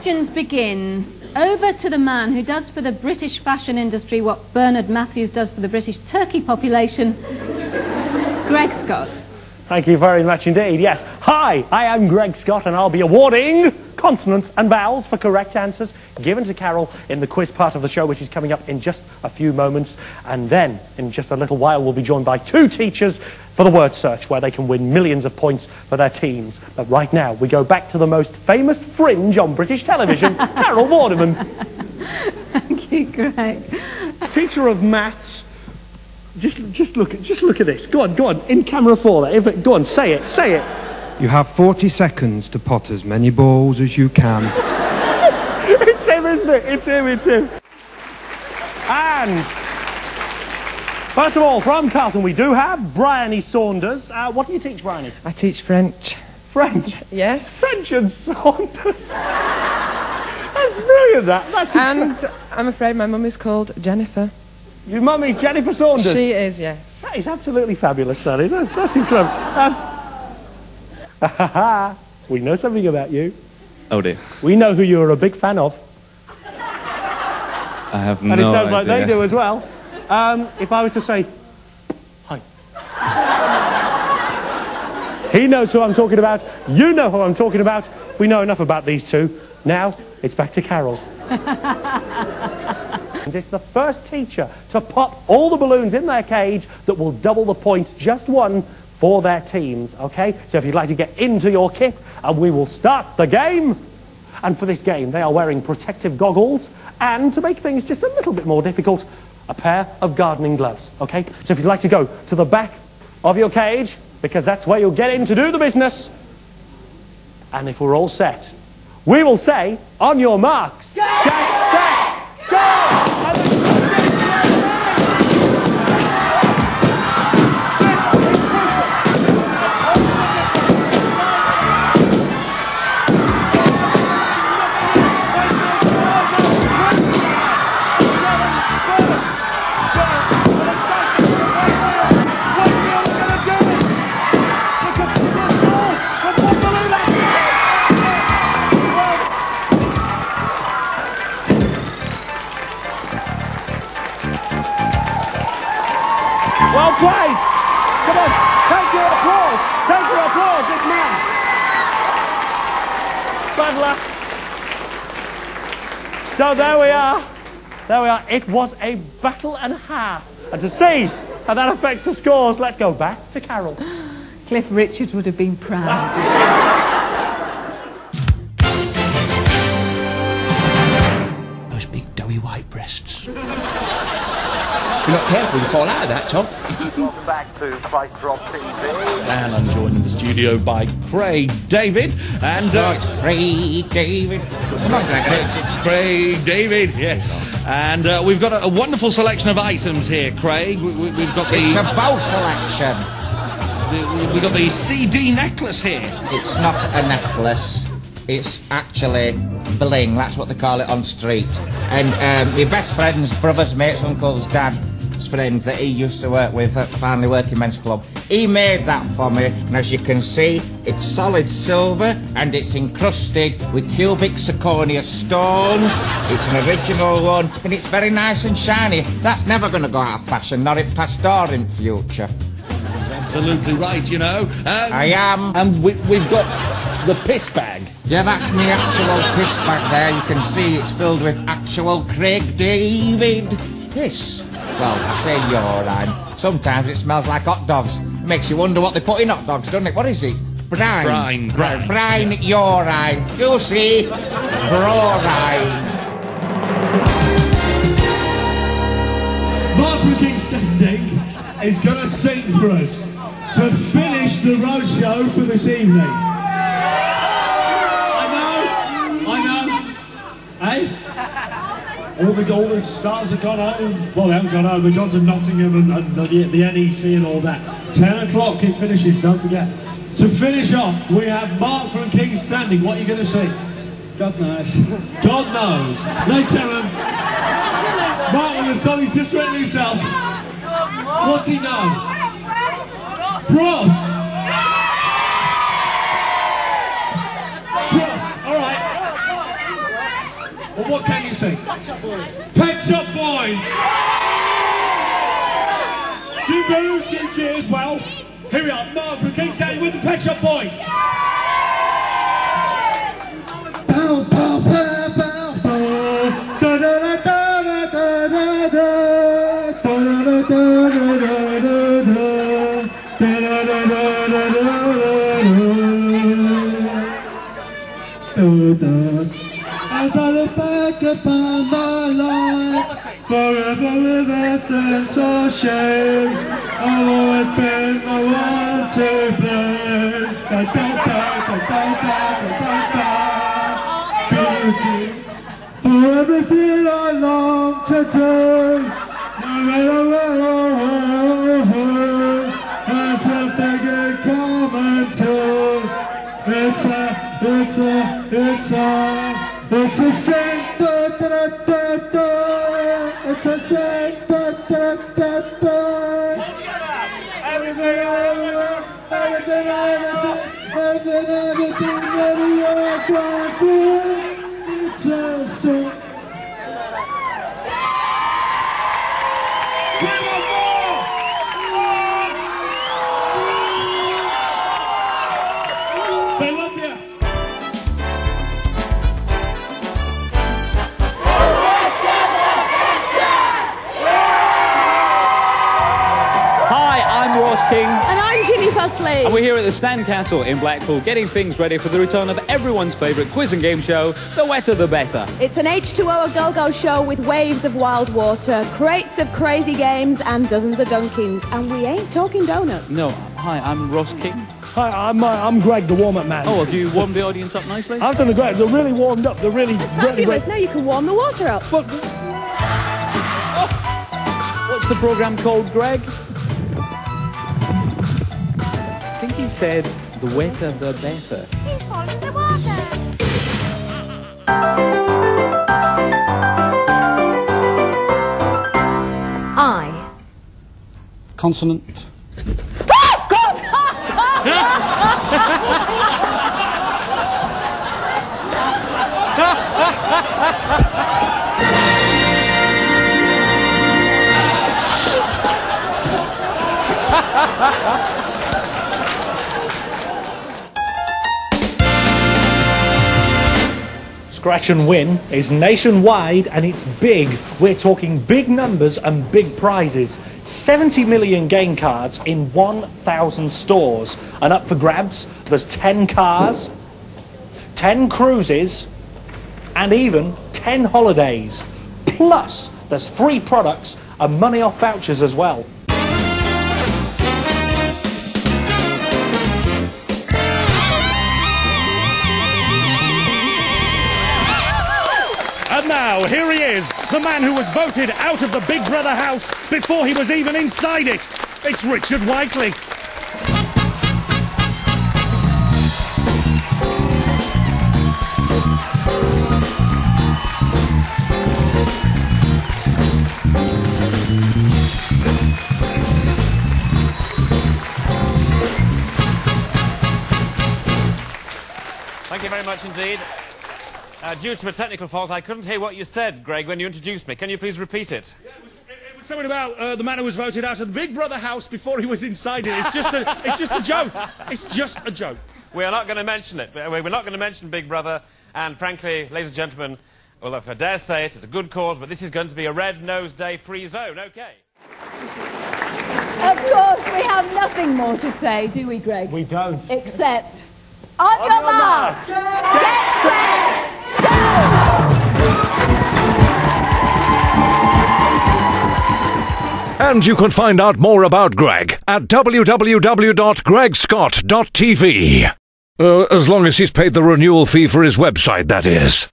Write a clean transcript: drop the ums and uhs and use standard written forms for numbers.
questions begin. Over to the man who does for the British fashion industry what Bernard Matthews does for the British turkey population, Greg Scott. Thank you very much indeed. Yes. Hi, I am Greg Scott and I'll be awarding consonants and vowels for correct answers given to Carol in the quiz part of the show, which is coming up in just a few moments. And then, in just a little while, we'll be joined by 2 teachers for the word search, where they can win millions of points for their teams. But right now, we go back to the most famous fringe on British television, Carol Vorderman. Thank you, Greg. Teacher of maths. Just look at this. Go on, in camera 4 there. Go on, say it. You have 40 seconds to pot as many balls as you can. It's him, isn't it? It's him. And first of all, from Carlton, we do have Bryony Saunders. What do you teach, Bryony? I teach French. French? Yes. French and Saunders. That's brilliant, that. That's and I'm afraid my mum is called Jennifer. Your mum is Jennifer Saunders? She is, yes. That is absolutely fabulous, that is. That's incredible. We know something about you. Oh dear. We know who you're a big fan of. I have no idea. And it sounds like they do as well. If I was to say, hi. He knows who I'm talking about. You know who I'm talking about. We know enough about these two. Now, it's back to Carol. It's the first teacher to pop all the balloons in their cage that will double the points, just one, for their teams, okay? So if you'd like to get into your kit, and we will start the game. And for this game, they are wearing protective goggles, and to make things just a little bit more difficult, a pair of gardening gloves, okay? So if you'd like to go to the back of your cage, because that's where you'll get in to do the business. And if we're all set, we will say, on your marks, get set, go! Well played! Come on, take your applause! Take your applause, this man! Bad luck. So there we are. It was a battle and a half. And to see how that affects the scores, let's go back to Carol. Cliff Richard would have been proud. Those big doughy white breasts. If you're not careful, you fall out of that, Tom. Welcome back to Price Drop TV. And I'm joined in the studio by Craig David and... It's Craig David. Craig David, yeah. And we've got a wonderful selection of items here, Craig. We've got the... It's a bow selection. We've got the CD necklace here. It's not a necklace. It's actually bling. That's what they call it on street. And my best friend's brother's mate's uncle's dad's friend that he used to work with at Family Working Men's Club, he made that for me, and as you can see, it's solid silver and it's encrusted with cubic zirconia stones. It's an original one and it's very nice and shiny. That's never going to go out of fashion, not in past or in future. Absolutely right, you know. I am. And we've got the piss bag. Yeah, that's my actual piss bag there. You can see it's filled with actual Craig David piss. Well, I say urine. Sometimes it smells like hot dogs. It makes you wonder what they put in hot dogs, doesn't it? What is it? Brine. Brine, urine. You see? Brorine. Martin King Standing is going to sing for us to finish the roadshow for this evening. I know. Hey? All the stars have gone home. Well, they haven't gone home. They've gone to Nottingham and the NEC and all that. 10 o'clock it finishes, don't forget. To finish off, we have Mark from King Standing. What are you going to sing? God knows. God knows. Ladies and gentlemen, Mark with the song he's just written himself. What's he know? Bros. Bros. All right. Well, what can you sing? Pet Shop Boys! You boos, you cheers. Well, here we are. Mark from King Stanley with the Pet Shop Boys. Bow, bow, bow, bow, bow. Da da da da da da da. Da da da da da da da. Da da da da da da da. As I look back upon my life, forever with a sense of shame, I've always been the one to blame. Da da da da da da da da. Guilty for everything I long to do. No matter where there's one thing in common too. It's a sin, da da da da. It's a sin, da da da da. Everything I ever, everything I ever do, everything that you're going through. It's a sin. We want more. They love you. King. And I'm Ginny Puffley. And we're here at the Castle in Blackpool getting things ready for the return of everyone's favourite quiz and game show, The Wetter the Better. It's an H2O go-go show with waves of wild water, crates of crazy games and dozens of dunkings. And we ain't talking donuts. No, hi, I'm Ross King. Hi, I'm Greg, the warm-up man. Oh, have you warmed the audience up nicely? I've done great. They're really warmed up. They're really, Fabulous. Now you can warm the water up. But, what's the programme called, Greg? I think he said, the wetter the better. He's falling in the water. I. Consonant. Oh, God! Scratch and Win is nationwide and it's big. We're talking big numbers and big prizes. 70 million game cards in 1,000 stores. And up for grabs, there's 10 cars, 10 cruises, and even 10 holidays. Plus, there's free products and money off vouchers as well. And now, here he is, the man who was voted out of the Big Brother house before he was even inside it. It's Richard Whiteley. Thank you very much indeed. Due to a technical fault, I couldn't hear what you said, Greg, when you introduced me. Can you please repeat it? Yeah, it was something about the man who was voted out of the Big Brother house before he was inside it. It's just a joke. It's just a joke. We are not going to mention it. We're not going to mention Big Brother. And frankly, ladies and gentlemen, well, if I dare say it, it's a good cause, but this is going to be a Red Nose Day free zone, OK? Of course, we have nothing more to say, do we, Greg? We don't. Except, on your marks, get set, go! And you can find out more about Greg at www.gregscott.tv. As long as he's paid the renewal fee for his website, that is.